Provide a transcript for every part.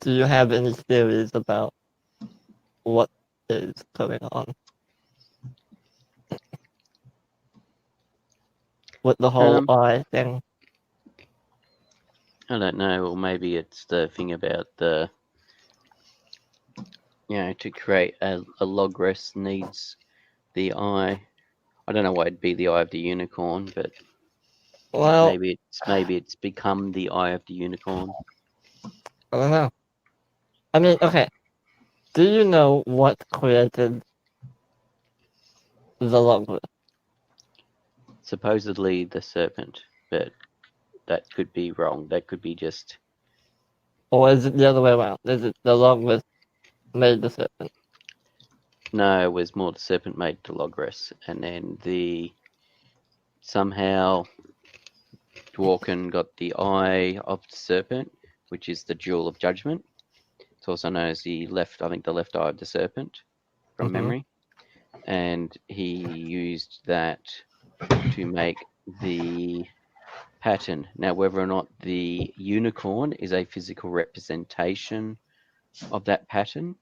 do you have any theories about what is going on with the whole eye thing? I don't know, or maybe it's the thing about the, to create a logress needs the eye. I don't know why it'd be the eye of the unicorn, but maybe it's become the eye of the unicorn. I don't know. I mean, okay. Do you know what created the logos? Supposedly the serpent, but that could be wrong. That could be just. Or is it the other way around? Is it the logos made the serpent? No, it was more the serpent made the logress, and then somehow Dworkin got the eye of the serpent, which is the jewel of judgment. It's also known as the left eye of the serpent, from memory. And he used that to make the pattern. Now, whether or not the unicorn is a physical representation of that pattern,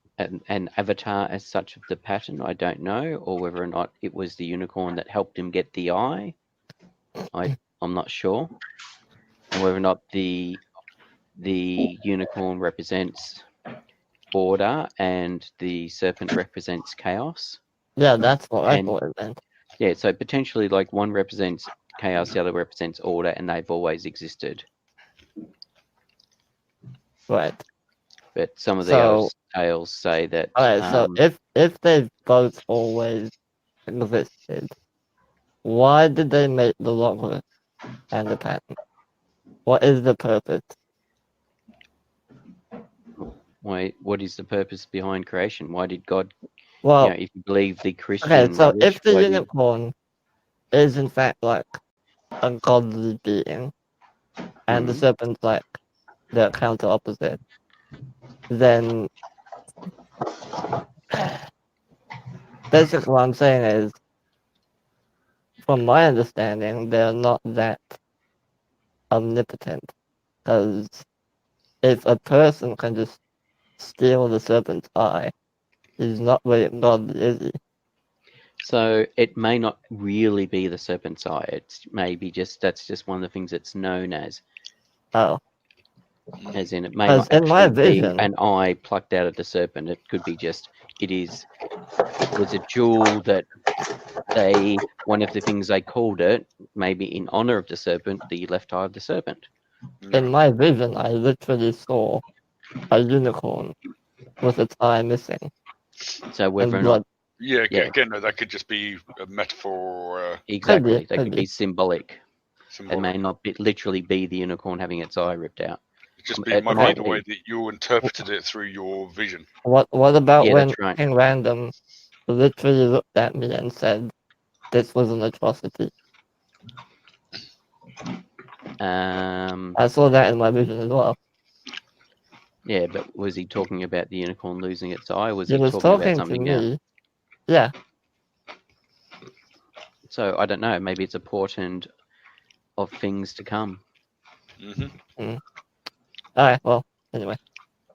an avatar as such of the pattern, I don't know, or whether or not it was the unicorn that helped him get the eye, I'm not sure. And whether or not the unicorn represents order and the serpent represents chaos. Yeah, that's what I thought it meant. Yeah, so potentially like one represents chaos, the other represents order, and they've always existed. Right. But some of the other tales say that. Alright, so if they've both always existed, why did they make the logos and the pattern? What is the purpose? Why? What is the purpose behind creation? Why did God? Well, if you believe the Christian. Okay, so rubbish, if the unicorn is in fact like a godly being, and the serpent's like the counter opposite, then basically what I'm saying is, from my understanding, they're not that omnipotent. Because if a person can just steal the serpent's eye, he's not really godly, is he? So it may not really be the serpent's eye. It's maybe that's just one of the things it's known as. Oh. As in, it may not actually be an eye plucked out of the serpent. It could be just, it was a jewel that one of the things they called it, maybe in honor of the serpent, the left eye of the serpent. In my vision, I literally saw a unicorn with its eye missing. So whether or not... Yeah, again, that could just be a metaphor. Exactly, that could be symbolic. It may not literally be the unicorn having its eye ripped out. It might be the way that you interpreted it through your vision. What about when King Random literally looked at me and said, "This was an atrocity"? I saw that in my vision as well. Yeah, but was he talking about the unicorn losing its eye? Or was he talking about something else? Yeah. So I don't know. Maybe it's a portent of things to come. Alright, well, anyway,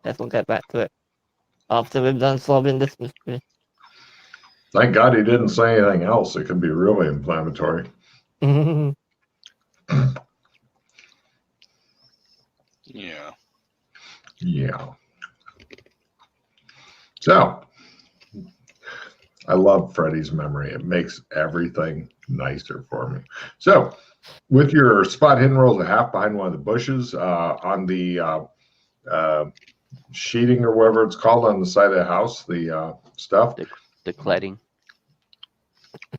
guess we'll get back to it after we've done solving this mystery. Thank God he didn't say anything else. It could be really inflammatory. Yeah. So, I love Freddy's memory. It makes everything nicer for me. So, with your spot hidden rolls a half behind one of the bushes on the sheeting or whatever it's called on the side of the house, the stuff. The cladding.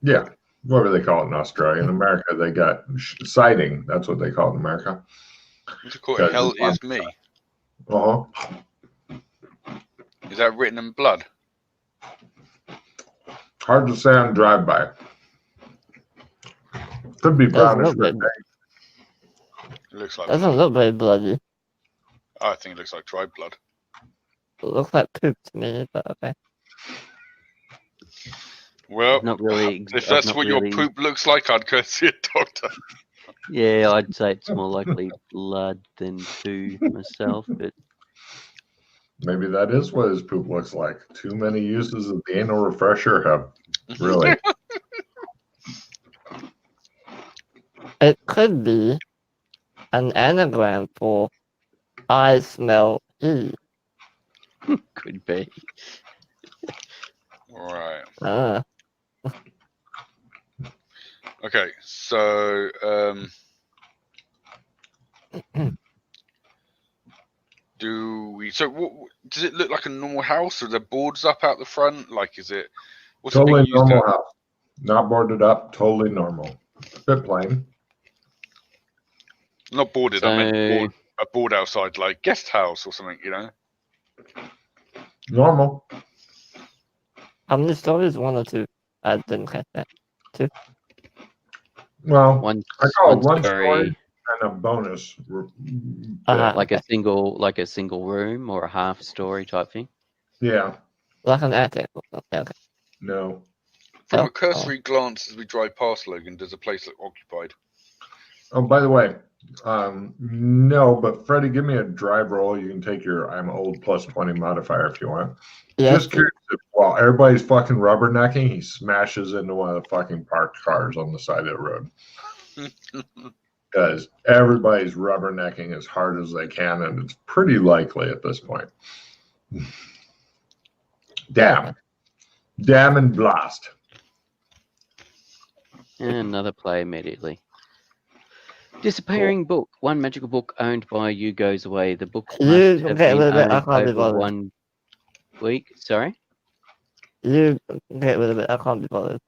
Yeah, whatever they call it in Australia. In America, they got siding. That's what they call it in America. What's it called? Hell is me. Is that written in blood? Hard to say on drive-by. Could be brownish. It looks like. Doesn't look very bloody. I think it looks like dried blood. It looks like poop to me, but okay. Well, not really. If that's what your poop looks like, I'd go see a doctor. Yeah, I'd say it's more likely blood than poo myself, but Maybe that is what his poop looks like. Too many uses of the anal refresher have really. It could be an anagram for I smell E. could be. Right. Ah, Okay. So, does it look like a normal house? Or are there boards up out the front? Like, is it? What's it being Totally used normal as? house. Not boarded up. Totally normal. Bit plain. Not boarded. So, I meant a board outside, like guest house or something. You know. Normal. how many stories? One or two? I didn't catch that. Well, one I call it one one story, story and a bonus. like a single room or a half story type thing. Yeah. Like an attic. Okay. No. From Oh, a cursory glance as we drive past Logan, does the place look occupied? Oh, by the way, no, but Freddie, give me a drive roll. You can take your I'm old plus 20 modifier if you want. yes. Just curious if while everybody's fucking rubbernecking, he smashes into one of the fucking parked cars on the side of the road. Because everybody's rubbernecking as hard as they can, and it's pretty likely at this point. Damn. Damn and blast. And another play immediately. Disappearing book. One magical book owned by you goes away. The book You must have get been rid of it, I owned can't be over bothered. 1 week. Sorry? You get rid of it. I can't be bothered.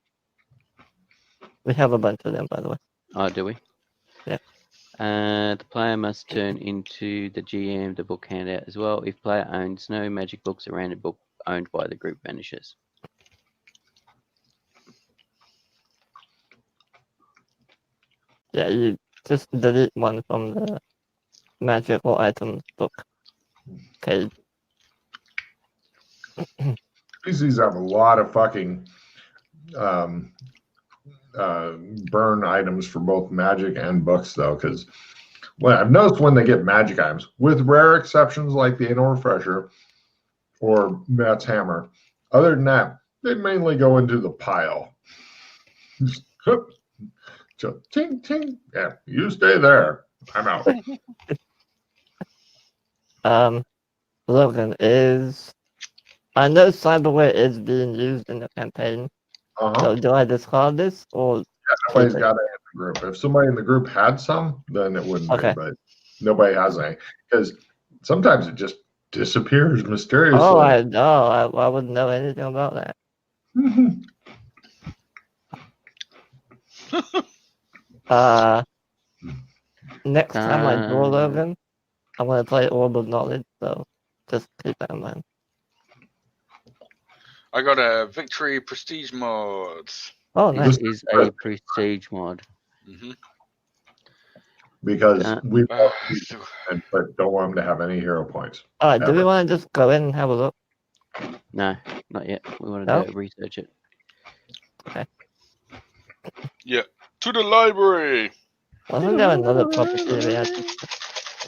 We have a bunch of them, by the way. Oh, do we? Yeah. The player must turn into the GM the book handout as well. If player owns no magic books, a random book owned by the group vanishes. Yeah, you just delete one from the magical items book page. PCs have a lot of fucking burn items for both magic and books, though, because I've noticed when they get magic items, with rare exceptions like the anal refresher or Matt's hammer, other than that, they mainly go into the pile. Just ting ting. Yeah, you stay there. I'm out. Logan is. I know cyberware is being used in the campaign. So do I discard this or? Nobody's got it in the group. If somebody in the group had some, then it wouldn't Okay. be, but nobody has any because sometimes it just disappears mysteriously. Oh, I wouldn't know anything about that. Next time I draw Logan, I'm gonna play Orb of Knowledge, so just keep that in mind. I got a victory prestige mod. Oh, nice. This is a prestige mod. Mm-hmm. Because we but don't want them to have any hero points. Alright, do we want to just go in and have a look? No, not yet. We want to go research it. Okay. Yeah, to the library. Wasn't there another property we had to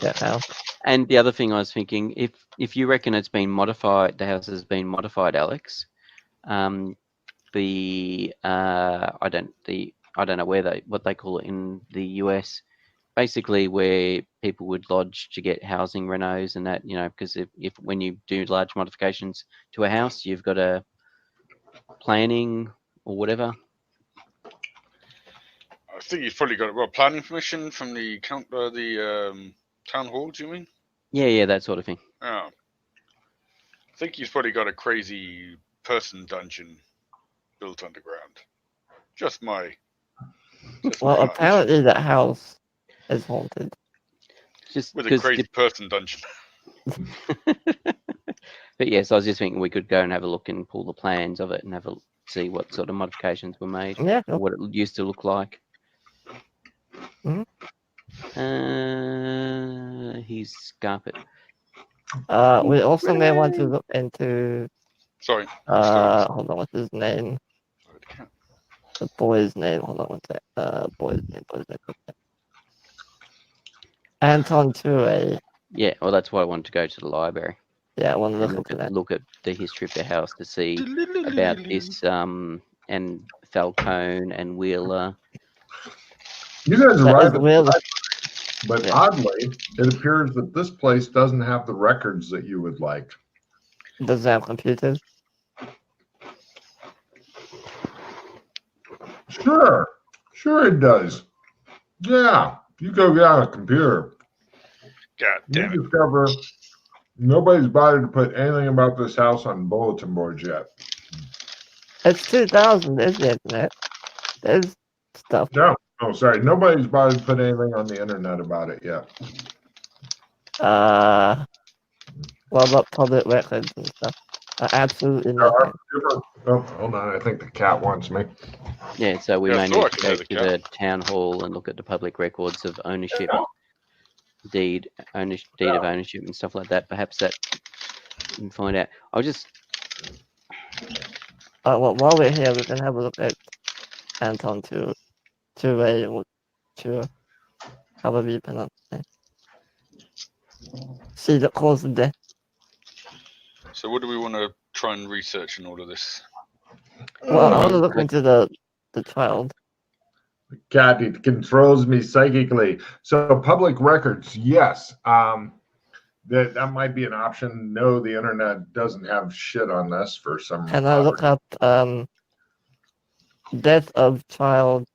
get out? And the other thing I was thinking, if you reckon it's been modified, the house has been modified, Alex. I don't know what they call it in the US. Basically, where people would lodge to get housing renos and that, because if when you do large modifications to a house, you've got a planning or whatever. I think you've probably got planning permission from the town hall. Do you mean? Yeah, that sort of thing. Oh, I think you've probably got a crazy person dungeon built underground. Well, apparently that house is haunted. Just with a crazy person dungeon. But yes, I was just thinking we could go and have a look and pull the plans of it and see what sort of modifications were made. Yeah. Or what it used to look like. Mm-hmm. He's Scarpet. We also may want to look into. Sorry. Hold on, what's his name? The boy's name. Hold on one sec. Boy's name. Anton Ture. Yeah, well, that's why I wanted to go to the library Yeah, I want to and look into that. look at the history of the house to see about this and Falcone and Wheeler. You guys That arrived is at weird. but Yeah. oddly, it appears that this place doesn't have the records that you would like. Does it have computers? Sure it does. Yeah, you go get on a computer. God damn You it. discover nobody's bothered to put anything about this house on bulletin boards yet. It's 2000, isn't it? There's stuff. No, oh sorry, nobody's bothered to put anything on the internet about it yet. What about public records and stuff? Absolutely There nothing. are different. Oh, hold on, I think the cat wants me. Yeah, so we Yeah, I may thought I need could to hear go the to cat. the town hall and look at the public records of ownership, deed of ownership and stuff like that. Perhaps that we can find out. I'll just Well, while we're here, we can have a look at Anton Ture, however you pronounce it. See the cause of death. So what do we want to try and research in all of this? Well, I want to look into the child. Cat, it controls me psychically. So public records, yes. That might be an option. No, the internet doesn't have shit on this for some Can I look up death of child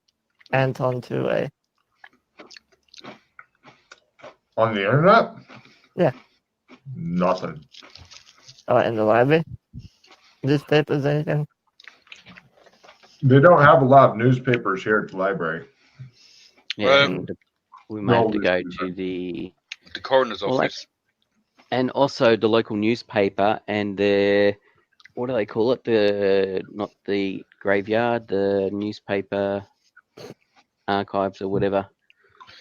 Anton Ture? on the internet? Yeah. Nothing. In the library? Newspapers, anything? They don't have a lot of newspapers here at the library. yeah, Um, we may have to no, go we- to the The coroner's Well, office. and also the local newspaper and the what do they call it? The not the graveyard, the newspaper archives or whatever.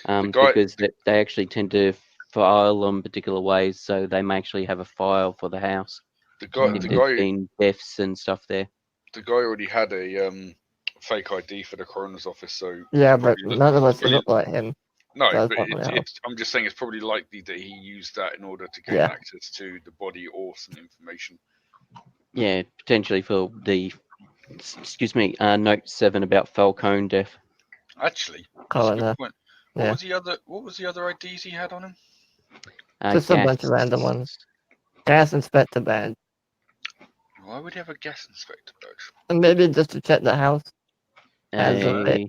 Because they actually tend to file them particular ways, so they may actually have a file for the house The guy, if the there's guy, been deaths and stuff there. the guy already had a fake ID for the coroner's office, so Yeah, but probably none of us probably- look like him. no. That's But not gonna help. I'm just saying it's probably likely that he used that in order to gain Yeah. access to the body or some information. Yeah, potentially for the note 7 about Falcone death. Actually, that's a Coroner. good point. What Yeah. was the other IDs he had on him? Just a bunch of random ones. Gas inspector badge. Why would he have a gas inspector badge? And maybe just to check the house. As a A, bit.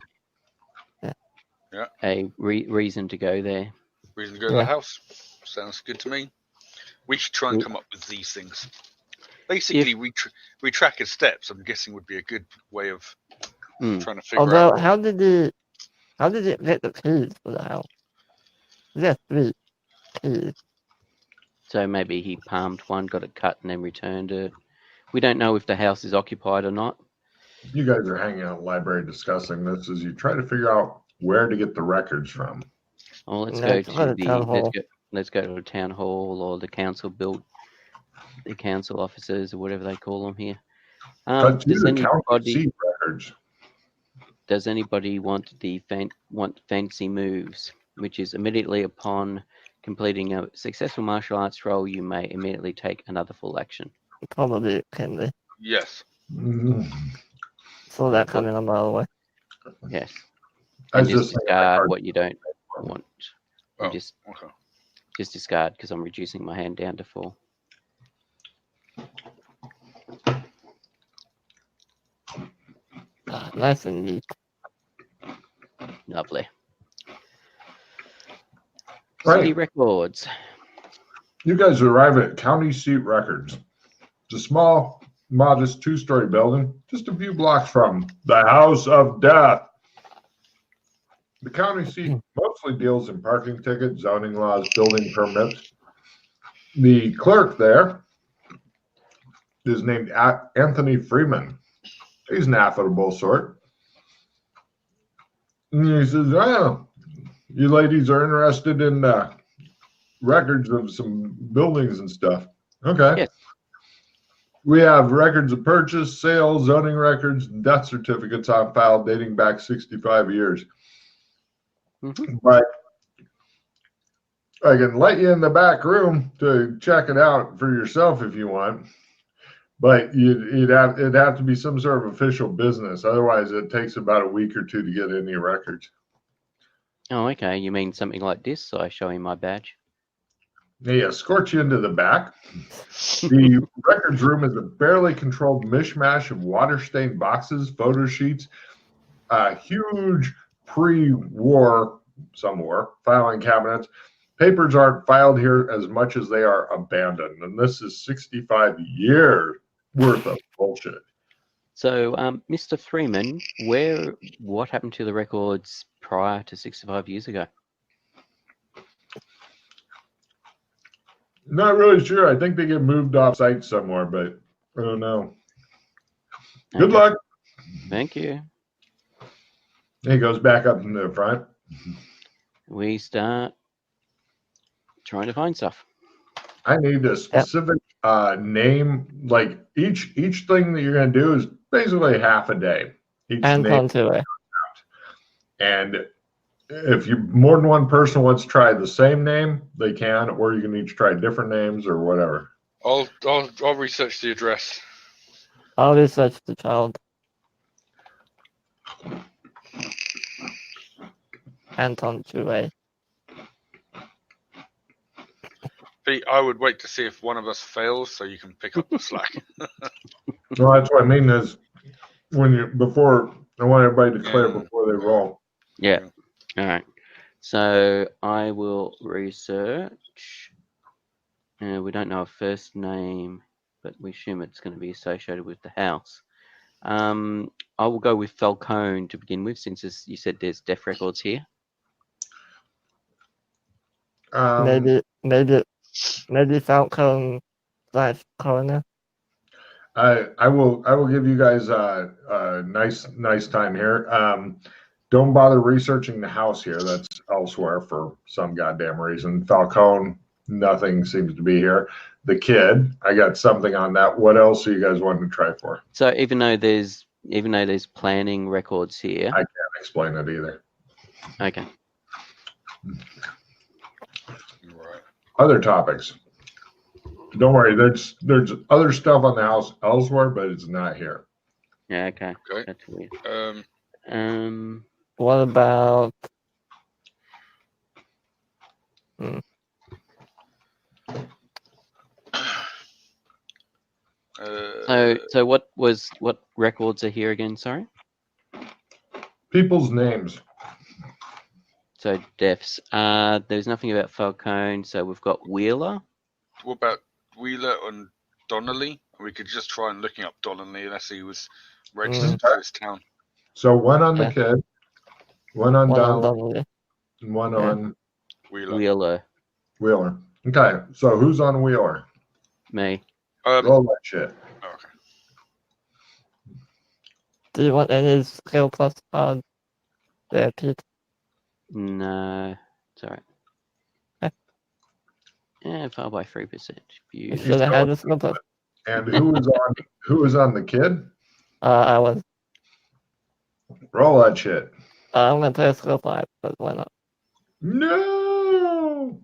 Yeah. a reason to go there. Reason to go to Yeah. the house. Sounds good to me. We should try and come up with these things. Basically, we track his steps. I'm guessing would be a good way of trying to figure Although, out. how did he get the keys for the house? There's 3 keys. So maybe he palmed one, got it cut, and then returned it. We don't know if the house is occupied or not. You guys are hanging out in the library discussing this as you try to figure out where to get the records from. Oh, let's No, go it's not to a the town hall. let's go to a town hall or the council the council officers or whatever they call them here. But to Does the county anybody seat records. want fancy moves, which is immediately upon completing a successful martial arts roll, you may immediately take another full action. Probably Kinley. Yes. Mm, Saw that coming a mile away. Yes, I and was just just saying, discard what you don't want. Oh, Just okay. discard because I'm reducing my hand down to 4. Nice and neat. Lovely. Right. City records. You guys arrive at County Seat Records. It's a small, modest 2-story building, just a few blocks from the House of Death. The county seat mostly deals in parking tickets, zoning laws, building permits. The clerk there is named Anthony Freeman. He's an affable sort. And he says, "Oh, you ladies are interested in records of some buildings and stuff. Okay. Yes. We have records of purchase, sale, zoning records, and death certificates on file dating back 65 years. Mhm. But I can let you in the back room to check it out for yourself if you want. But it'd have to be some sort of official business. Otherwise, it takes about a week or two to get any records. Oh, okay. You mean something like this? So I show him my badge. They escort you into the back. The records room is a barely controlled mishmash of water-stained boxes, photo sheets, huge pre-war, some war, filing cabinets. Papers aren't filed here as much as they are abandoned. And this is 65 years worth of bullshit. So, Mr. Freeman, what happened to the records prior to 65 years ago? Not really sure. I think they get moved off site somewhere, but I don't know. Good Okay. luck. Thank you. He goes back up in the front. We start trying to find stuff. I need a specific name. Like each thing that you're going to do is basically half a day. Each And name. Pontua. And if more than one person wants to try the same name, they can, or you can each try different names or whatever. I'll research the address. I'll research the child. Anton Chouet. Pete, I would wait to see if one of us fails so you can pick up the slack. Well, that's what I mean is I want everybody to clear before they roll. Yeah. All right. So I will research. We don't know a first name, but we assume it's going to be associated with the house. I will go with Falcone to begin with, since you said there's death records here. Maybe Falcone / Coroner. I will give you guys a nice time here. Don't bother researching the house here. That's elsewhere for some goddamn reason. Falcone, nothing seems to be here. The kid, I got something on that. What else are you guys wanting to try for? So even though there's planning records here, I can't explain it either. Okay. Right. Other topics. Don't worry, there's other stuff on the house elsewhere, but it's not here. Yeah. Okay. Okay. That's weird. What about? So what records are here again? Sorry. People's names. So deaths. There's nothing about Falcone. So we've got Wheeler. What about Wheeler and Donnelly? We could just try and looking up Donnelly unless he was registered to this town. So one on the kid, one on Donald, Donnelly. and one on Wheeler. Wheeler. Okay, so who's on Wheeler? Me. Roll that shit. Okay. Do you want any skill plus there, Pete? No, it's alright. Yeah, fell by 3%. You should have had a skill plus. And who was on the kid? I was. Roll that shit. I'm gonna play a skill 5, but why not? No.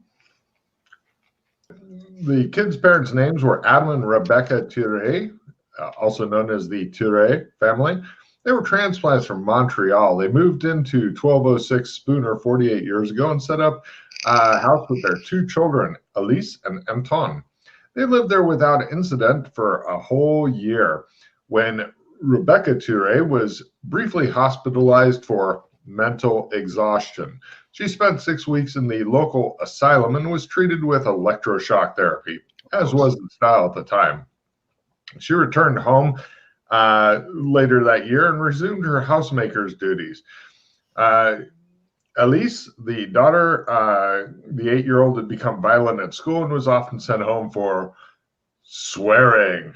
The kids' parents' names were Adam and Rebecca Ture, also known as the Ture family. They were transplants from Montreal. They moved into 1206 Spooner 48 years ago and set up a house with their 2 children, Elise and Anton. They lived there without incident for a whole year when Rebecca Ture was briefly hospitalized for mental exhaustion. She spent 6 weeks in the local asylum and was treated with electroshock therapy, as was the style at the time. She returned home later that year and resumed her housemaker's duties. Elise, the daughter, the 8-year-old, had become violent at school and was often sent home for swearing.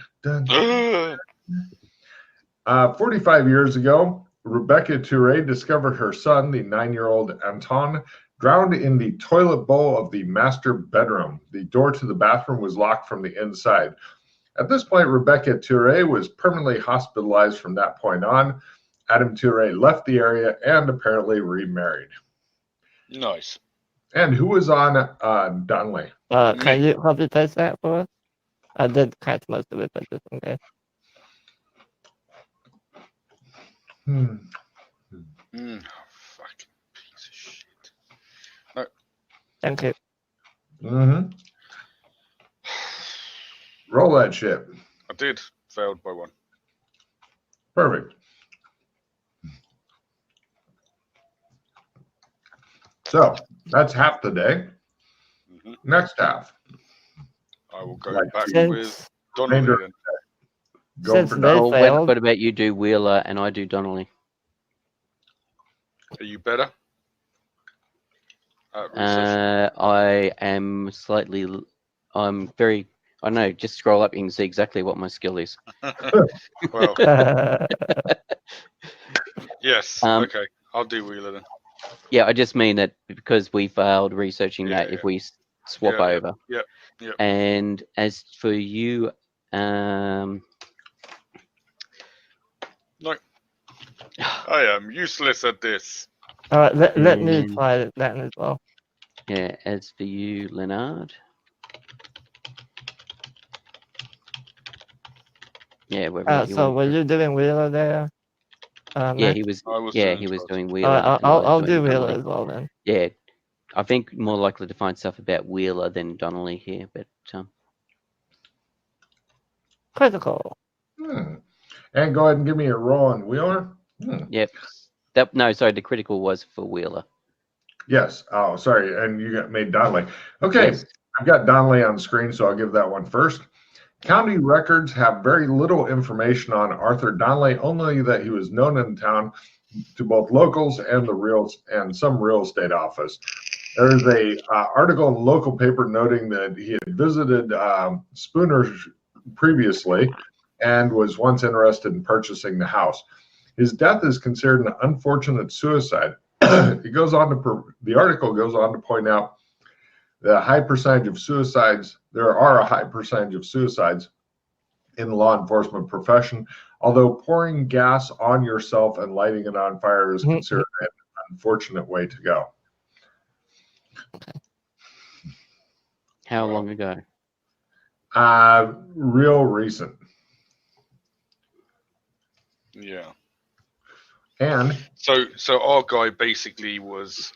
45 years ago, Rebecca Ture discovered her son, the 9-year-old Anton, drowned in the toilet bowl of the master bedroom. The door to the bathroom was locked from the inside. At this point, Rebecca Ture was permanently hospitalized from that point on. Adam Ture left the area and apparently remarried. Nice. And who was on Donnelly? Can Me. you copy paste that for us? I did catch most of it, but just in case. Fucking piece of shit. Thank you. Mm-hmm. Roll that shit. I did. Failed by one. Perfect. So that's half the day. Mhm. Next half. I will go Like back Since- with Donnelly Remainder- then. Going Since for they Oh, failed, what about you do Wheeler and I do Donnelly? Are you better? At research? I am slightly. I'm very. I don't know. Just scroll up. You can see exactly what my skill is. Well, yes. Um, Okay. I'll do Wheeler then. Yeah, I just mean that because we failed researching Yeah, that, if we swap Yeah, over. Yep. And as for you, No. I am useless at this. all right, let me And- try that as well. yeah, as for you, Leonard. Yeah, whether you So want were to- you doing Wheeler there? Yeah, Matt? he was. I was Yeah, doing he was Charles. doing All Wheeler. right, and I was I'll doing do Wheeler Donnelly. as well then. Yeah, I think more likely to find stuff about Wheeler than Donnelly here, but Critical. And go ahead and give me a roll on Wheeler. yep. Sorry, the critical was for Wheeler. Yes. Oh, sorry. And you got made Donnelly. Okay. Yes. I've got Donnelly on screen, so I'll give that one first. County records have very little information on Arthur Donnelly, only that he was known in town to both locals and some real estate office. There's a article in the local paper noting that he had visited Spooner previously and was once interested in purchasing the house. His death is considered an unfortunate suicide. The article goes on to point out the high percentage of suicides. There are a high percentage of suicides in the law enforcement profession, although pouring gas on yourself and lighting it on fire is considered an unfortunate way to go. How Wow. long ago? Real recent. Yeah. And So our guy basically was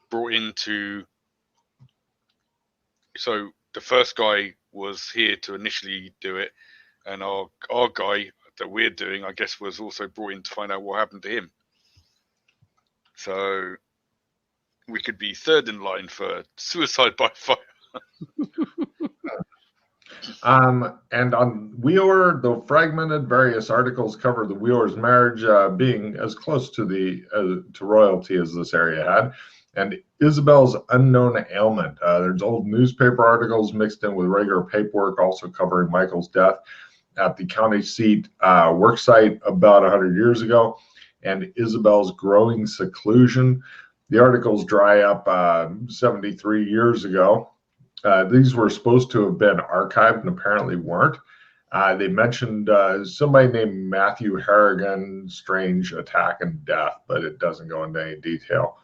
brought into. So the first guy was here to initially do it, and our guy that we're doing, I guess, was also brought in to find out what happened to him. So we could be third in line for suicide by fire. and on Wheeler, though fragmented, various articles cover the Wheeler's marriage being as close to royalty as this area had, and Isabel's unknown ailment. There's old newspaper articles mixed in with regular paperwork, also covering Michael's death at the county seat worksite about 100 years ago, and Isabel's growing seclusion. The articles dry up 73 years ago. These were supposed to have been archived and apparently weren't. They mentioned somebody named Matthew Harrigan, strange attack and death, but it doesn't go into any detail.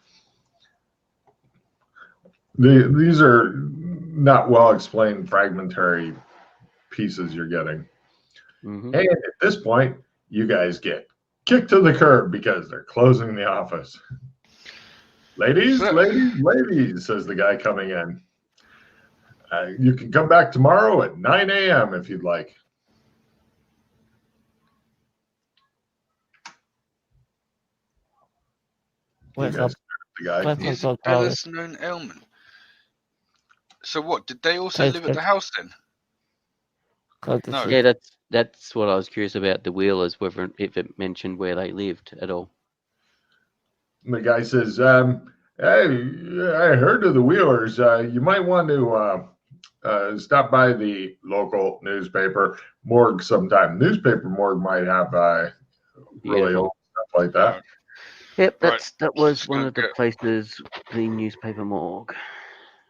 These are not well explained fragmentary pieces you're getting. Mm-hmm. And at this point, you guys get kicked to the curb because they're closing the office. Ladies, says the guy coming in. You can come back tomorrow at 9 a.m. if you'd like. What's You guys, up? the guy. What's up, so Isabella's known ailment. So what? Did they also live at the house then? No. Yeah, that's what I was curious about the Wheelers, whether if it mentioned where they lived at all. The guy says, "Hey, I heard of the Wheelers. You might want to stop by the local newspaper morgue sometime. Newspaper morgue might have really old stuff like that." Yep, Right. that was Just one gonna of the get- places, the newspaper morgue.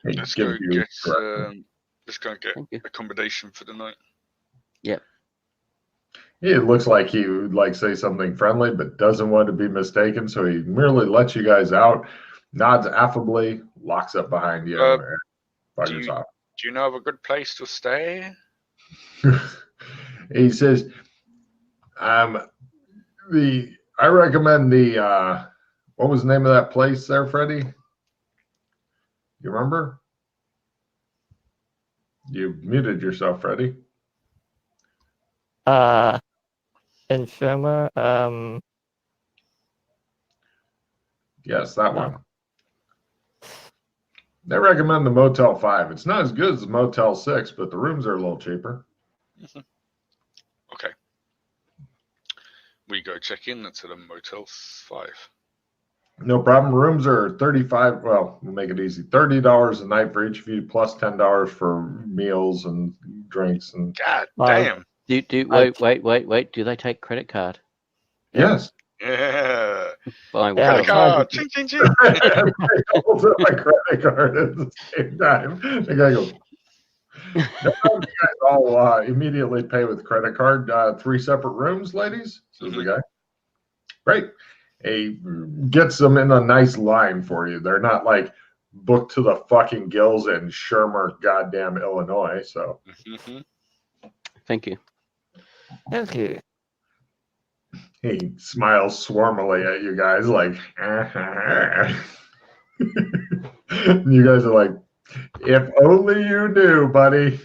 It Let's go gives you get. directions. Let's go and get Thank you. accommodation for the night. It looks like he would like say something friendly, but doesn't want to be mistaken. So he merely lets you guys out, nods affably, locks up behind you, and buggers off. Do you know of a good place to stay? He says, I recommend the what was the name of that place there, Freddie? You remember? You muted yourself, Freddie. Infirma, Yes, that one. They recommend the Motel 5. It's not as good as the Motel 6, but the rooms are a little cheaper. Okay. We go check in to the Motel 5. No problem. Rooms are $35. Well, we'll make it easy. $30 a night for each of you, plus $10 for meals and drinks. And God damn. Wait. Do they take credit card? yes. Yeah. Buying Credit credit card. Ching, ching, ching. Everybody holds up my credit card at the same time. The guy goes. No, you guys all immediately pay with credit card. 3 separate rooms, ladies, says the guy. Great. He gets them in a nice line for you. They're not like booked to the fucking gills in Shermer, goddamn Illinois. So Thank you. thank you. he smiles swarmily at you guys, like, you guys are like, if only you knew, buddy.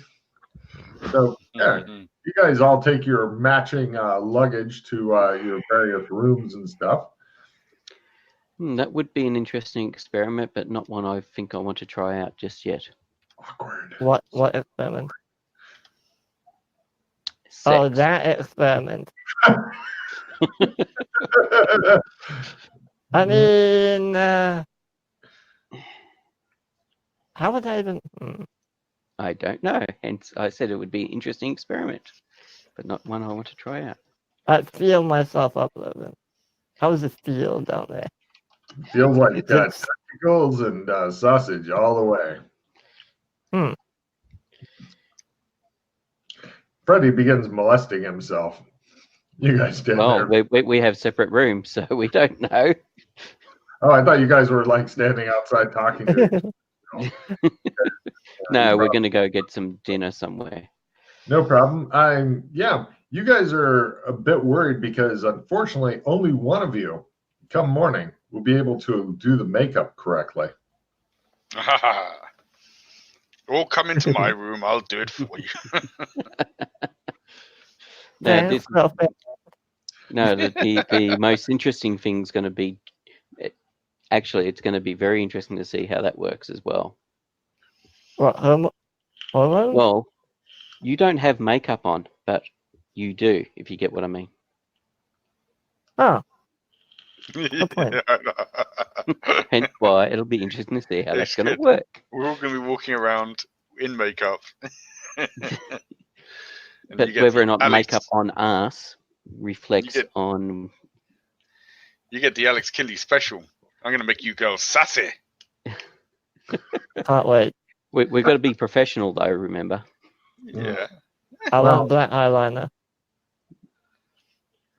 So, yeah, you guys all take your matching luggage to your various rooms and stuff. That would be an interesting experiment, but not one I think I want to try out just yet. Awkward. What experiment? Sex. Oh, that experiment. I mean, how would I even? I don't know. Hence, I said it would be an interesting experiment, but not one I want to try out. I feel myself uploading. How does it feel down there? Feels like tentacles and sausage all the way. Freddie begins molesting himself. You guys did. Well, we have separate rooms, so we don't know. Oh, I thought you guys were like standing outside talking to each other. No, we're going to go get some dinner somewhere. No problem. You guys are a bit worried because unfortunately only one of you come morning will be able to do the makeup correctly. All come into my room. I'll do it for you. The most interesting thing's going to be, it's going to be very interesting to see how that works as well. What? Hormone? Well, you don't have makeup on, but you do, if you get what I mean. Oh. Hence why it'll be interesting to see how that's going to work. We're all going to be walking around in makeup. But whether or not makeup on us reflects on... You get the Alex Kinley special. I'm going to make you girls sassy. Can't wait. We've got to be professional, though, remember? Yeah. I want black eyeliner.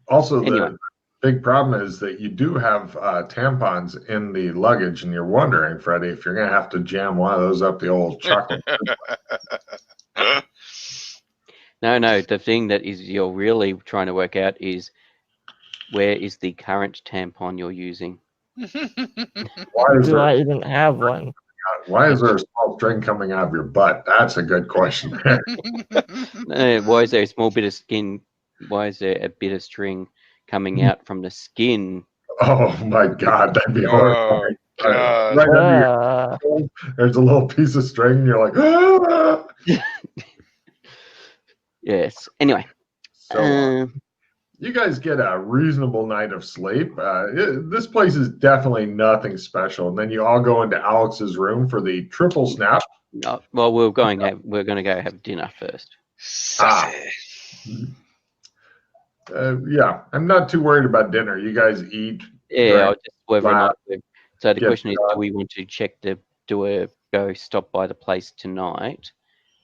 Also, the big problem is that you do have tampons in the luggage, and you're wondering, Freddie, if you're going to have to jam one of those up the old chocolate. No. The thing that is you're really trying to work out is where is the current tampon you're using? Do I even have one? Why is there a small string coming out of your butt? That's a good question. Why is there a small bit of skin? Why is there a bit of string coming out from the skin? Oh my God, that'd be horrifying. God. Right under your there's a little piece of string, and you're like, ah! Yes. Anyway. So, you guys get a reasonable night of sleep. This place is definitely nothing special. And then you all go into Alex's room for the triple snap. Well, we're going to go have dinner first. Yeah, I'm not too worried about dinner. You guys eat. Yeah, I'll just whether or not. So the question is, do we want to check go stop by the place tonight?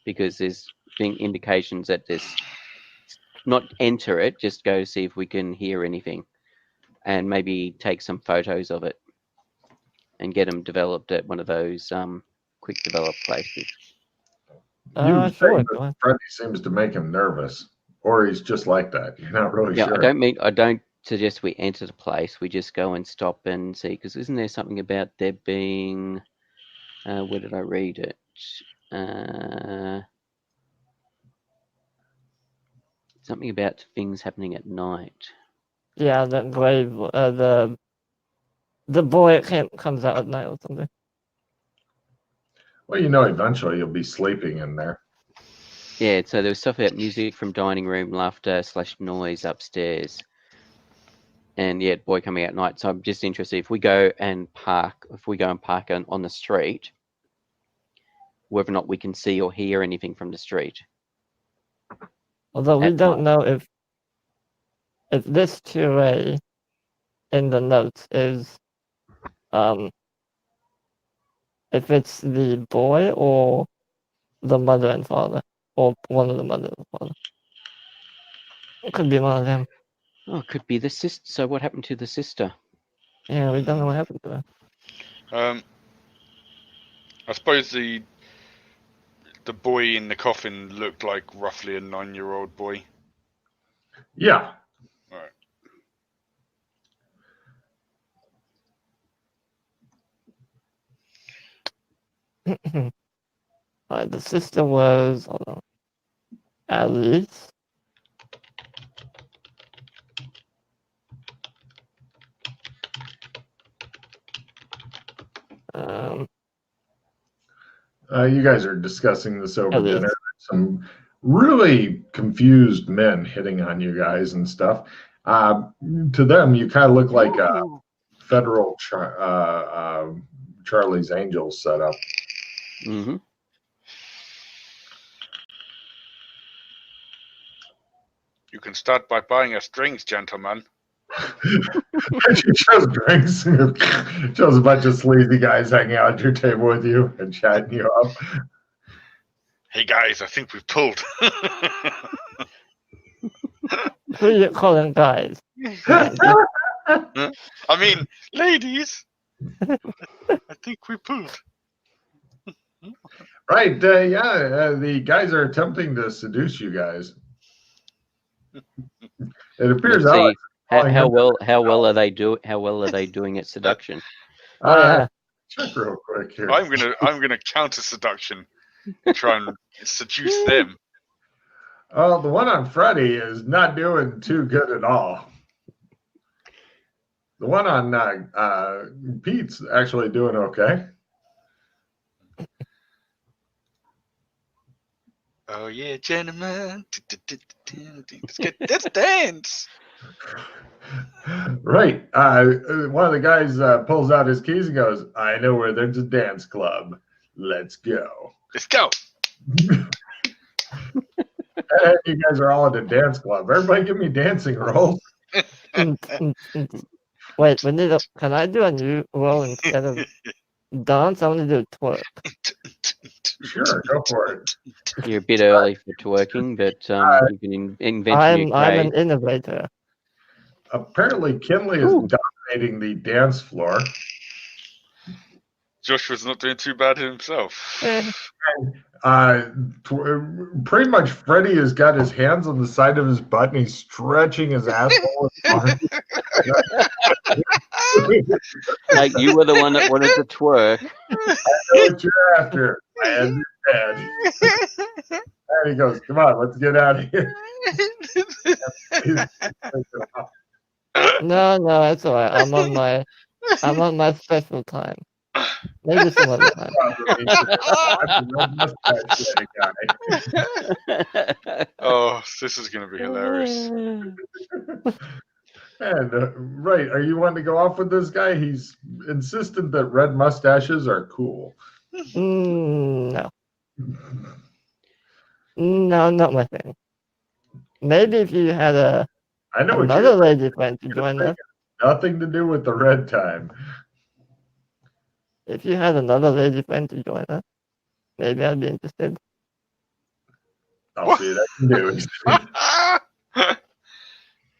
Because there's been indications that there's not enter it, just go see if we can hear anything and maybe take some photos of it. and get them developed at one of those quick develop places. You Sure. saying Go that ahead. Freddy seems to make him nervous, or he's just like that. You're not really Yeah, sure. I don't suggest we enter the place. We just go and stop and see, because isn't there something about there being? Where did I read it? Something about things happening at night. Yeah, the grave, the boy comes out at night or something. Well, you know, eventually you'll be sleeping in there. Yeah, so there was stuff about music from dining room, laughter / noise upstairs. And yeah, boy coming out at night. So I'm just interested if we go and park on the street, whether or not we can see or hear anything from the street. Although we At don't night. know if this Ture in the notes is if it's the boy or the mother and father, or one of the mother and father. It could be one of them. Oh, it could be the sister. So what happened to the sister? Yeah, we don't know what happened to her. I suppose the boy in the coffin looked like roughly a 9-year-old boy. Yeah. All right. Alright, the sister was, hold on, Alice. You guys are discussing this over Alice. dinner. Some really confused men hitting on you guys and stuff. To them, you kind of look like a federal Charlie's Angels setup. Mm-hmm. You can start by buying us drinks, gentlemen. She shows drinks. Shows a bunch of sleazy guys hanging out at your table with you and chatting you up. Hey guys, I think we've pulled. Who are you calling guys? I mean, ladies. I think we pulled. Right. The guys are attempting to seduce you guys. It appears Let's see Alex how well are they doing at seduction? Oh yeah. Check real quick here. I'm gonna counter seduction and try and seduce them. Oh, the one on Freddy is not doing too good at all. The one on Pete's actually doing okay. Oh yeah, gentlemen. Let's dance. Right. One of the guys pulls out his keys and goes, I know where there's a dance club. Let's go. Let's go. And you guys are all at a dance club. Everybody give me dancing rolls. Wait, can I do a new role instead of dance? I want to do twerk. Sure, go for it. You're a bit early for twerking, but you can invent a new I'm trade. an innovator. Apparently, Kinley is dominating the dance floor. Joshua's not doing too bad himself. Pretty much Freddy has got his hands on the side of his butt and he's stretching his asshole. Like you were the one that wanted to twerk. I know what you're after. I understand. And he goes, come on, let's get out of here. No, that's all right. I'm on my special time. Maybe some other time. Oh, this is going to be hilarious. And right, are you wanting to go off with this guy? He's insistent that red mustaches are cool. No. No, not my thing. Maybe if you had another lady friend to join us. Nothing to do with the red time. If you had another lady friend to join us, maybe I'd be interested. I'll see what I can do.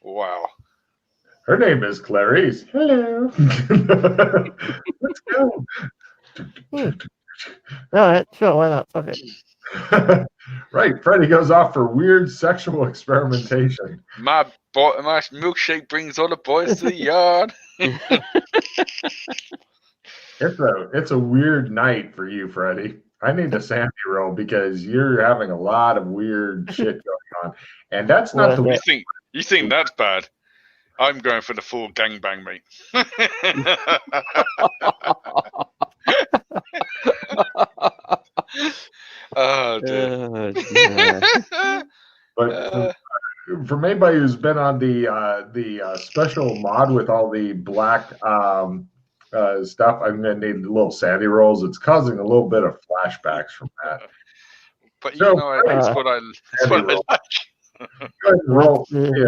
Wow. Her name is Clarice. Hello. Let's Let's go. All right, sure, why not? Okay. Right, Freddy goes off for weird sexual experimentation. My milkshake brings all the boys to the yard. It's a weird night for you, Freddy. I need a Sandy roll because you're having a lot of weird shit going on, and that's not the Well, You think that's bad? I'm going for the full gangbang, mate. Oh dear. No. But from anybody who's been on the special mod with all the black stuff, I'm gonna need little Sandy rolls. It's causing a little bit of flashbacks from that. But So, that's what I like. Go ahead and roll. let's see. Yeah,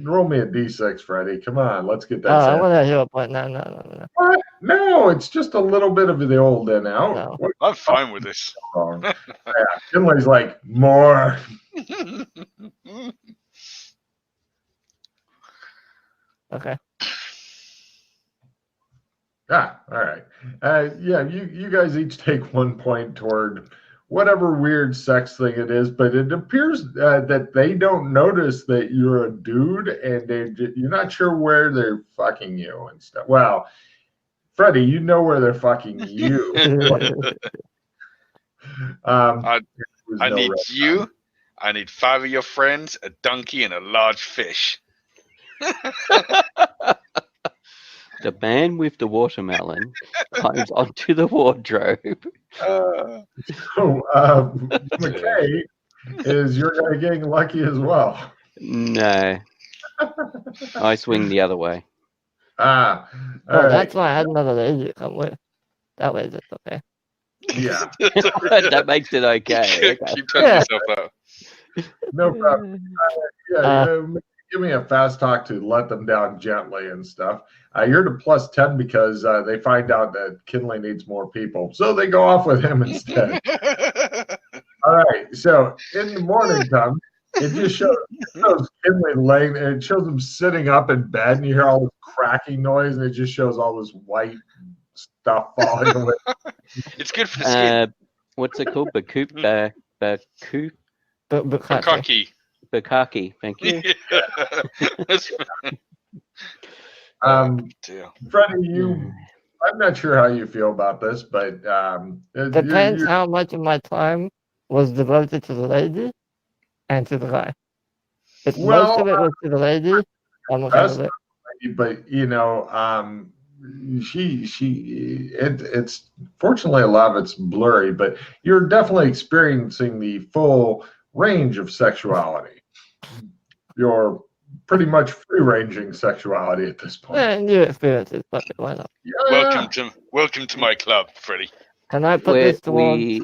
roll me a d6, Freddy. Come on, let's get that. I Sandy. want to hear a point. No. What? No, it's just a little bit of the old in out. No. What's I'm fine with this. wrong? Yeah, Kinley's like more. Okay. All right. Yeah, you guys each take 1 point toward whatever weird sex thing it is, but it appears that they don't notice that you're a dude and you're not sure where they're fucking you and stuff. Well, Freddy, you know where they're fucking you. I need you. I need 5 of your friends, a donkey, and a large fish. The man with the watermelon climbs onto the wardrobe. McKay, is your guy getting lucky as well? No. I swing the other way. All Oh, right. that's why I had another lady to come with. That way it's okay. Yeah, That makes it okay. Keep telling yourself out. no problem. Give me a fast talk to let them down gently and stuff. You're to plus 10 because they find out that Kinley needs more people. So they go off with him instead. All right. So in the morning time, it just shows Kinley laying there. It shows him sitting up in bed and you hear all this cracking noise and it just shows all this white stuff falling away. It's good for the skin. What's it called? Bukaki. Bukkake. Bukaki. Thank you. Freddie, I'm not sure how you feel about this, but Depends how much of my time was devoted to the lady and to the guy. If most of it was to the lady, I'm okay with it. But it's fortunately a lot of it's blurry, but you're definitely experiencing the full range of sexuality. You're pretty much free-ranging sexuality at this point. Yeah, new experiences, but why not? Yeah. Welcome to my club, Freddie. Can I put this towards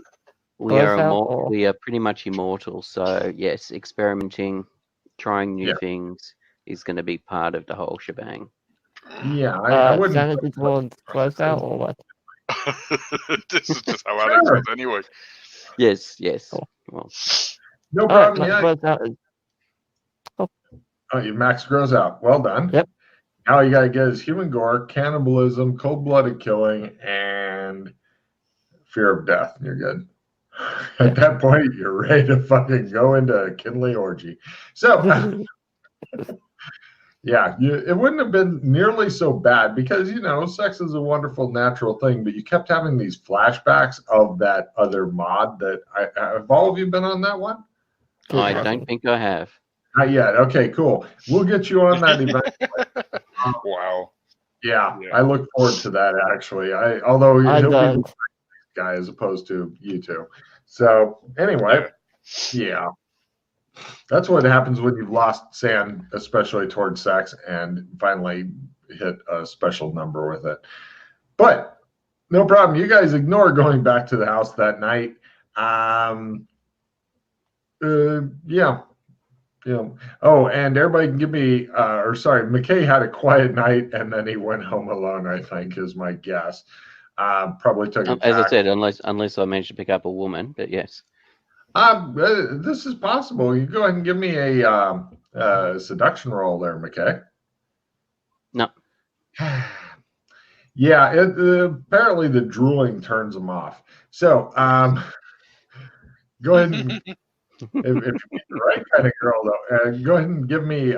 we are pretty much immortal, so yes, experimenting, trying new things is going to be part of the whole shebang. Yeah, I wouldn't. Sanity towards close out or what? This is just how Alex was anyway. Yes. Cool. Well, No problem. Right, Max grows out. Well done. Yep. Now you gotta get his human gore, cannibalism, cold-blooded killing, and fear of death. And you're good. At that point, you're ready to fucking go into a Kinley orgy. So, yeah, it wouldn't have been nearly so bad because, sex is a wonderful natural thing, but you kept having these flashbacks of that other mod that have all of you been on that one? I don't think I have. Not yet. Okay, cool. We'll get you on that event. Wow. Yeah, I look forward to that actually. Although he'll be the guy as opposed to you two. So anyway, yeah. That's what happens when you've lost sand, especially towards sex, and finally hit a special number with it. But no problem. You guys ignore going back to the house that night. Yeah. Oh, and everybody can give me, McKay had a quiet night and then he went home alone, I think, is my guess. Probably took as I said, unless I managed to pick up a woman, but yes. This is possible. You go ahead and give me a seduction roll there, McKay. No. Yeah, apparently the drooling turns them off. So go ahead and if you're the right kind of girl, though, go ahead and give me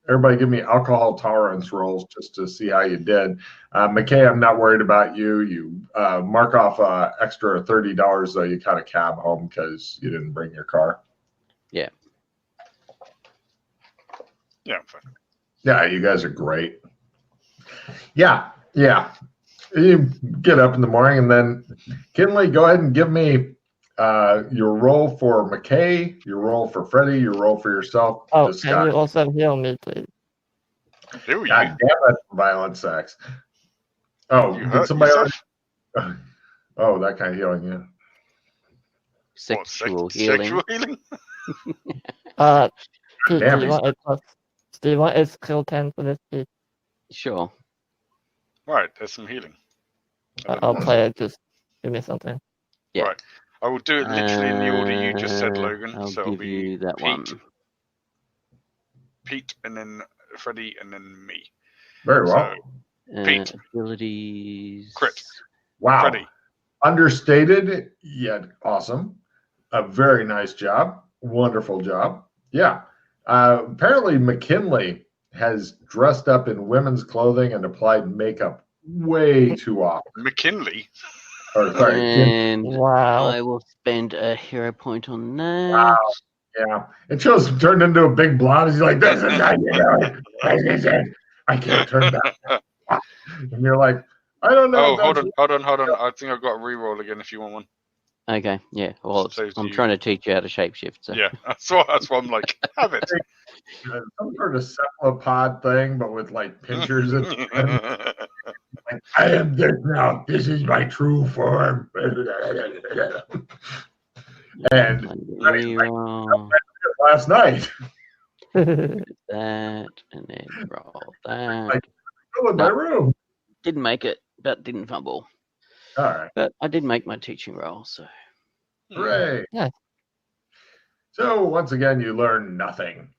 everybody give me alcohol tolerance rolls just to see how you did. McKay, I'm not worried about you. You mark off extra $30 though. You caught a cab home because you didn't bring your car. Yeah. Yeah, I'm fine. Yeah, you guys are great. Yeah. You get up in the morning and then Kinley, go ahead and give me your roll for McKay, your roll for Freddie, your roll for yourself. Oh, Just can you also heal me, please? Who are God you? damn it, violent sex. Oh, You did hurt somebody yourself? already? Oh, that kind of healing, yeah. What, Sexual healing. Sexual healing? Do Damn, you want do you want a skill 10 for this, please? Sure. Right, there's some healing. I'll play it. Just give me something. Yeah. Right. I will do it literally in the order you just said, Logan. I'll so it'll give be you that Pete, one. Pete, and then Freddie, and then me. Very well. Pete. Abilities. Crit. Wow. Freddie. Understated, yet awesome. A very nice job. Wonderful job. Yeah. Apparently, McKinley has dressed up in women's clothing and applied makeup way too often. McKinley. Or, sorry. And Wow. I will spend a hero point on that. Wow. Yeah. And Joe's turned into a big blonde. He's like, this is how you do it. This is it. I can't turn back. And you're like, I don't know. Oh, hold on. I think I've got a reroll again if you want one. Okay, yeah. Well, Saves I'm you- trying to teach you how to shapeshift. So. Yeah, that's why I'm like, have it. Some sort of cephalopod thing, but with like pinchers at the end. Like, I am this now. This is my true form. And Reroll last night, that, and then roll that. go in my room. Didn't make it, but didn't fumble. All right. But I did make my teaching roll, so. Hooray. Yeah. So once again, you learn nothing.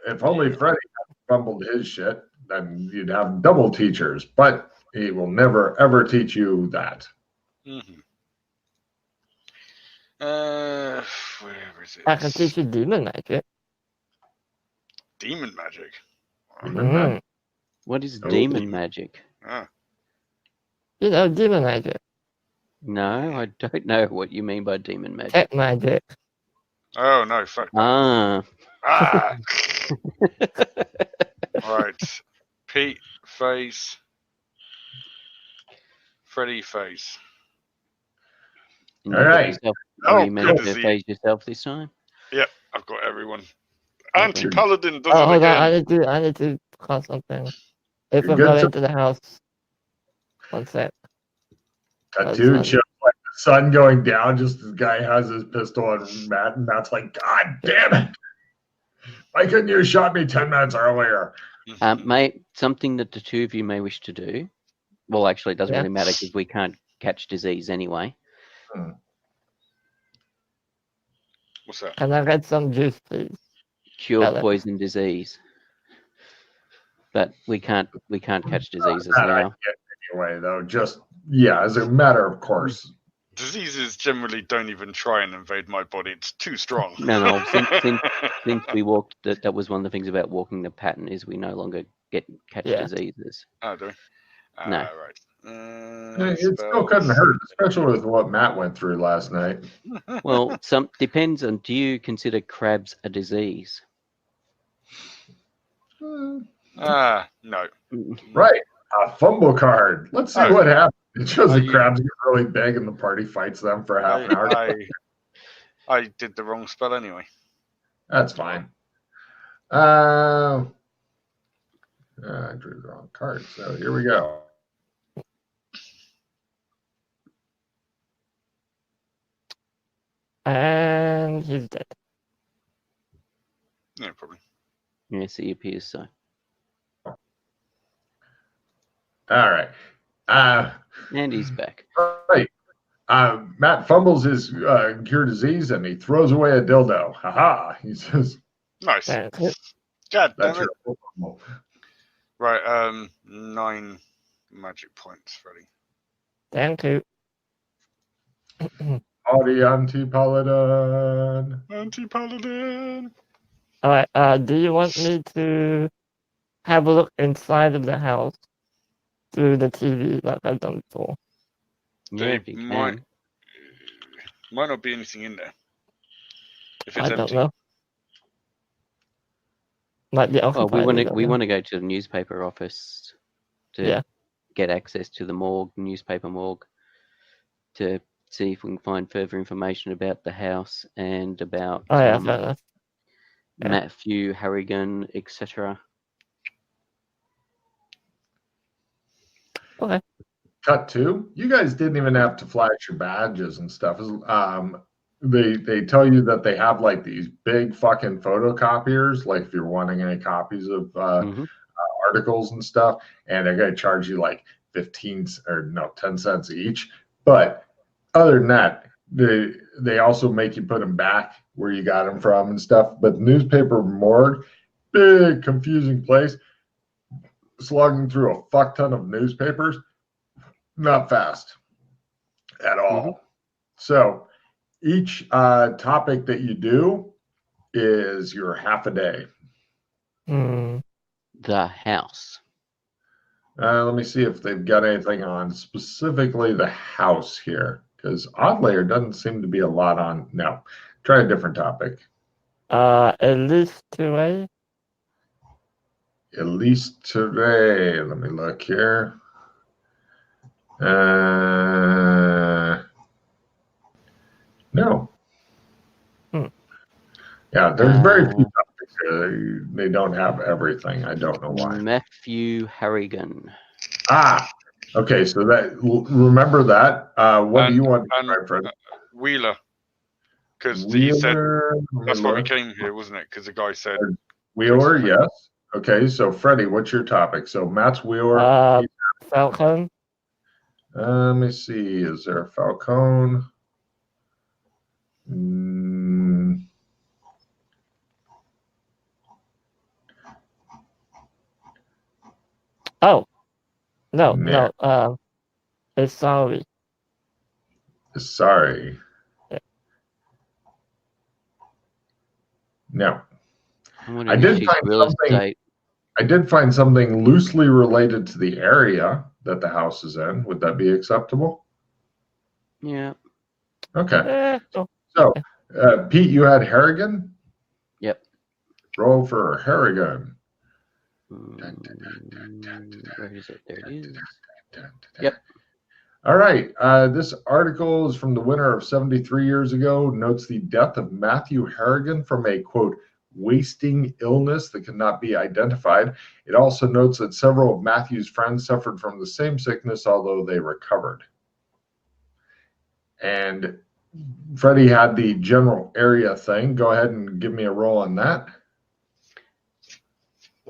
If only Freddie had fumbled his shit, then you'd have double teachers. But he will never, ever teach you that. Mm-hmm. Where is it? I can teach you demon magic. Demon magic. Mm. What is Oh. demon magic? Ah. You know, demon magic. No, I don't know what you mean by demon magic. Tech magic. Oh no, fuck. Ah. Ah. Right. Pete face. Freddie face. And All you got right. yourself- Oh, Are you managed good to to see. phase yourself this time? I've got everyone. Anti-paladin does Oh, it hold on. again. I need to call something. If You're I'm good going to- to the house. One sec. A dude shows like the sun going down, just the guy has his pistol and Matt's like, God damn it. Why couldn't you have shot me 10 minutes earlier? Mate, something that the two of you may wish to do. Well, actually, it doesn't Yeah. really matter because we can't catch disease anyway. What's that? Can I get some juice, please? Cure Hello. poison disease. But we can't catch diseases That I now. get anyway, though. Just, yeah, as a matter of course. Diseases generally don't even try and invade my body. It's too strong. No. Since we walked, that was one of the things about walking the pattern is we no longer catch Yeah. diseases. Oh, do we? No. Right. It still couldn't hurt, especially with what Matt went through last night. Well, some depends on. Do you consider crabs a disease? No. Right. A fumble card. Let's see Oh. what happens. It shows the you- crabs get really big and the party fights them for half an hour. I did the wrong spell anyway. That's fine. I drew the wrong card, so here we go. And he's dead. Yeah, probably. Yes, he appears so. All right. And he's back. Right. Matt fumbles his cure disease and he throws away a dildo. Haha. He says, Nice. Thank you. God damn that's it. your fumble. Right, 9 magic points, Freddie. Thank you. Audi anti-paladin. Anti-paladin. All right. Do you want me to have a look inside of the house through the TV like I've done before? Yeah, if you might can. not be anything in there. If I it's don't empty. know. Might be Well, occupied. we want to go to the newspaper office to Yeah. get access to the morgue, newspaper morgue, to see if we can find further information about the house and about Oh yeah, fair enough. Yeah. Matthew Harrigan, etc. Okay. Cut two. You guys didn't even have to flash your badges and stuff. They tell you that they have like these big fucking photocopiers. Like if you're wanting any copies of articles and stuff, and they're gonna charge you like 10 cents each. But other than that, they also make you put them back where you got them from and stuff. But newspaper morgue, big confusing place, slugging through a fuck ton of newspapers, not fast at all. So each topic that you do is your half a day. The house. Let me see if they've got anything on specifically the house here, because oddly, there doesn't seem to be a lot on. No, try a different topic. At least 2A. At least today. Let me look here. No. Yeah, there's very few topics here. They don't have everything. I don't know why. Matthew Harrigan. Okay. So remember that. What do you want to try, Fred? Wheeler. Because he said that's why we look. came here, wasn't it? Because the guy said Wheeler, yes. Okay, so Freddie, what's your topic? So Matt's Wheeler. Falcon. Let me see. Is there a Falcone? Oh, no. It's sorry. Sorry. Yeah. No. I did find something loosely related to the area that the house is in. Would that be acceptable? Yeah. Okay. So, Pete, you had Harrigan? Yep. Roll for Harrigan. Where is it? There it is. Yep. All right. This article is from the winter of 73 years ago, notes the death of Matthew Harrigan from a, quote, wasting illness that could not be identified. It also notes that several of Matthew's friends suffered from the same sickness, although they recovered. And Freddie had the general area thing. Go ahead and give me a roll on that.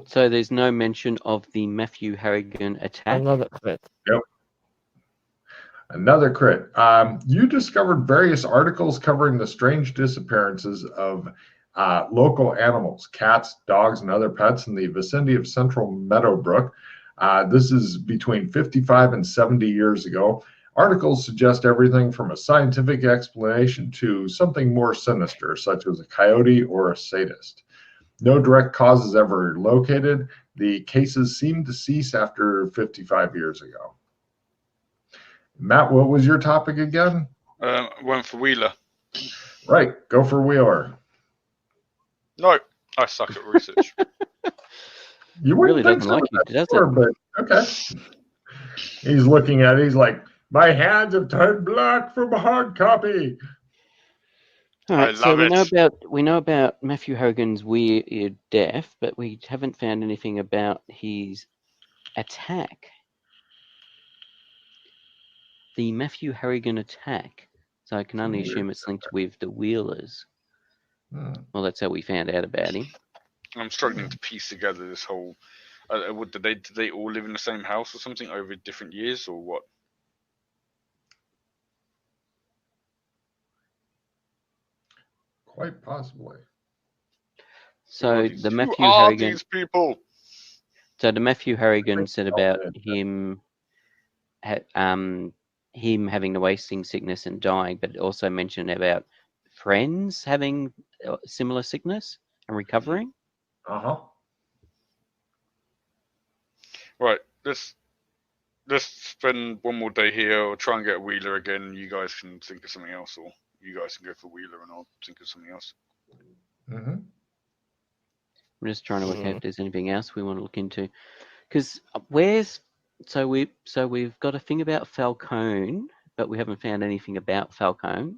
So there's no mention of the Matthew Harrigan attack. Another crit. Yep. Another crit. You discovered various articles covering the strange disappearances of local animals, cats, dogs, and other pets in the vicinity of Central Meadowbrook. This is between 55 and 70 years ago. Articles suggest everything from a scientific explanation to something more sinister, such as a coyote or a sadist. No direct cause is ever located. The cases seem to cease after 55 years ago. Matt, what was your topic again? Went for Wheeler. Right, go for Wheeler. No, I suck at research. You really doesn't like you, does it? But okay. He's looking at it. He's like, my hands have turned black from a hard copy. All right, so we know about Matthew Harrigan's weird death, but we haven't found anything about his attack. The Matthew Harrigan attack. So I can only assume it's linked with the Wheelers. Well, that's how we found out about him. I'm struggling to piece together this whole. Did they all live in the same house or something over different years, or what? Quite possibly. So the Matthew Harrigan. These people? So the Matthew Harrigan said about Oh, him, him having the wasting sickness and dying, but it also mentioned about friends having similar sickness and recovering. Uh-huh. Right, let's spend one more day here, or try and get a Wheeler again. You guys can think of something else, or you guys can go for Wheeler, and I'll think of something else. Mm-hmm. I'm just trying to work out if there's anything else we want to look into, because we've got a thing about Falcone, but we haven't found anything about Falcone.